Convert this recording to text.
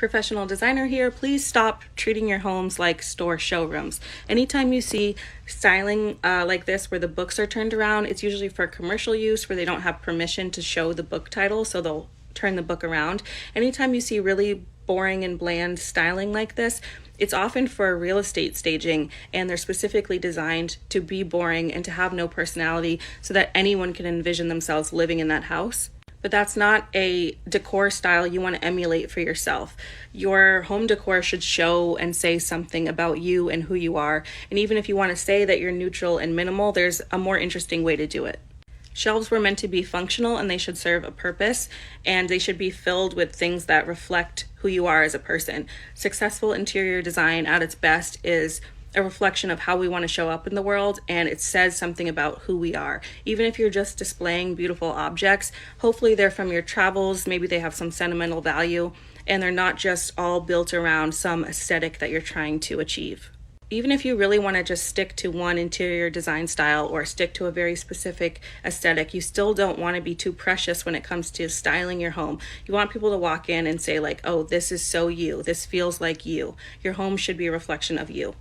Professional designer here. Please stop treating your homes like store showrooms. Anytime you see styling like this where the books are turned around, it's usually for commercial use where they don't have permission to show the book title, so they'll turn the book around. Anytime you see really boring and bland styling like this, it's often for real estate staging, and they're specifically designed to be boring and to have no personality so that anyone can envision themselves living in that house. But that's not a decor style you want to emulate for yourself. Your home decor should show and say something about you and who you are. And even if you want to say that you're neutral and minimal, there's a more interesting way to do it. Shelves were meant to be functional, and they should serve a purpose, and they should be filled with things that reflect who you are as a person. Successful interior design at its best is a reflection of how we want to show up in the world, and it says something about who we are. Even if you're just displaying beautiful objects, hopefully they're from your travels, maybe they have some sentimental value, and they're not just all built around some aesthetic that you're trying to achieve. Even if you really want to just stick to one interior design style or stick to a very specific aesthetic, you still don't want to be too precious when it comes to styling your home. You want people to walk in and say like, oh, this is so you. This feels like you. Your home should be a reflection of you.